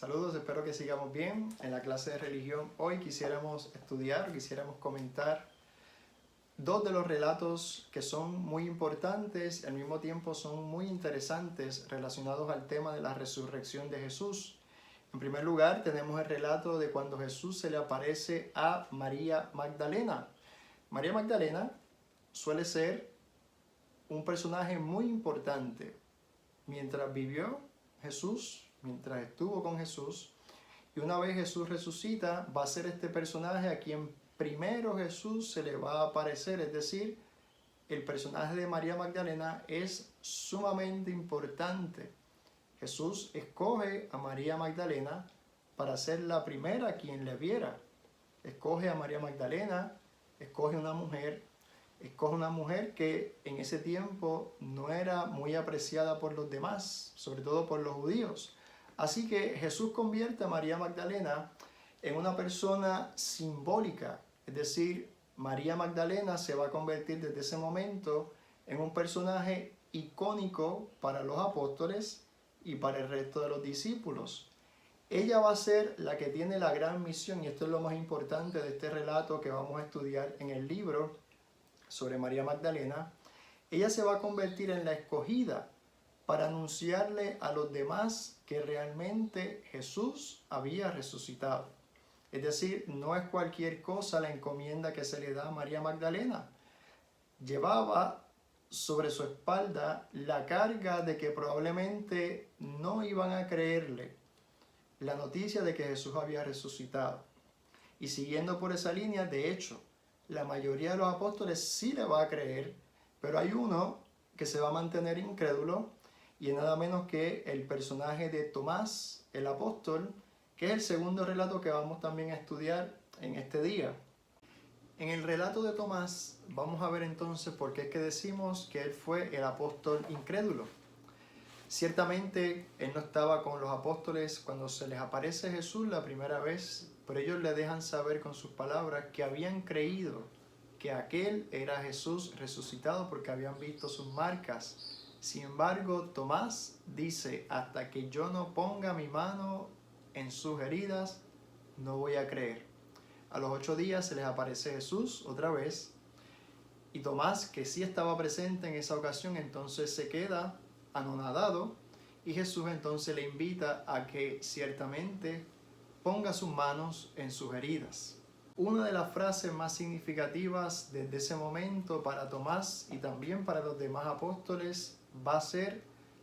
Saludos, espero que sigamos bien. En la clase de religión hoy quisiéramos estudiar, quisiéramos comentar dos de los relatos que son muy importantes y al mismo tiempo son muy interesantes relacionados al tema de la resurrección de Jesús. En primer lugar, tenemos el relato de cuando Jesús se le aparece a María Magdalena. María Magdalena suele ser un personaje muy importante. Mientras vivió Jesús, mientras estuvo con Jesús, y una vez Jesús resucita, va a ser este personaje a quien primero Jesús se le va a aparecer, es decir, el personaje de María Magdalena es sumamente importante. Jesús escoge a María Magdalena para ser la primera a quien le viera. Escoge a María Magdalena, escoge una mujer que en ese tiempo no era muy apreciada por los demás, sobre todo por los judíos. Así que Jesús convierte a María Magdalena en una persona simbólica, es decir, María Magdalena se va a convertir desde ese momento en un personaje icónico para los apóstoles y para el resto de los discípulos. Ella va a ser la que tiene la gran misión, y esto es lo más importante de este relato que vamos a estudiar en el libro sobre María Magdalena. Ella se va a convertir en la escogida para anunciarle a los demás que realmente Jesús había resucitado. Es decir, no es cualquier cosa la encomienda que se le da a María Magdalena. Llevaba sobre su espalda la carga de que probablemente no iban a creerle la noticia de que Jesús había resucitado. Y siguiendo por esa línea, de hecho, la mayoría de los apóstoles sí le va a creer, pero hay uno que se va a mantener incrédulo, y es nada menos que el personaje de Tomás, el apóstol, que es el segundo relato que vamos también a estudiar en este día. En el relato de Tomás vamos a ver entonces por qué es que decimos que él fue el apóstol incrédulo. Ciertamente él no estaba con los apóstoles cuando se les aparece Jesús la primera vez, pero ellos le dejan saber con sus palabras que habían creído que aquel era Jesús resucitado porque habían visto sus marcas. Sin embargo, Tomás dice, hasta que yo no ponga mi mano en sus heridas, no voy a creer. A los 8 días se les aparece Jesús otra vez, y Tomás, que sí estaba presente en esa ocasión, entonces se queda anonadado, y Jesús entonces le invita a que ciertamente ponga sus manos en sus heridas. Una de las frases más significativas desde ese momento para Tomás y también para los demás apóstoles va a ser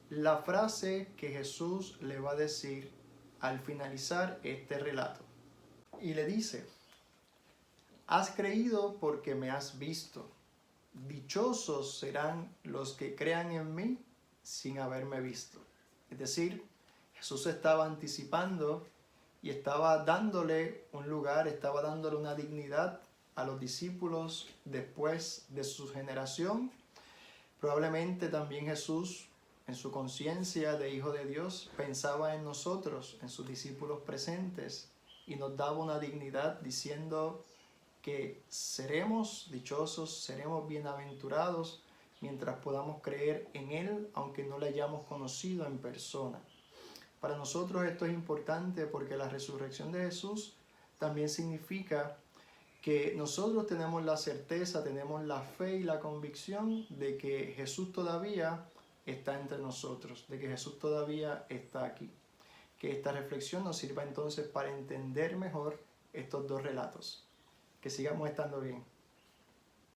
la frase que Jesús le va a decir al finalizar este relato. Y le dice, has creído porque me has visto. Dichosos serán los que crean en mí sin haberme visto. Es decir, Jesús estaba anticipando y estaba dándole un lugar, estaba dándole una dignidad a los discípulos después de su generación. Probablemente también Jesús, en su conciencia de Hijo de Dios, pensaba en nosotros, en sus discípulos presentes, y nos daba una dignidad diciendo que seremos dichosos, seremos bienaventurados mientras podamos creer en Él, aunque no le hayamos conocido en persona. Para nosotros esto es importante porque la resurrección de Jesús también significa que nosotros tenemos la certeza, tenemos la fe y la convicción de que Jesús todavía está entre nosotros, de que Jesús todavía está aquí. Que esta reflexión nos sirva entonces para entender mejor estos dos relatos. Que sigamos estando bien.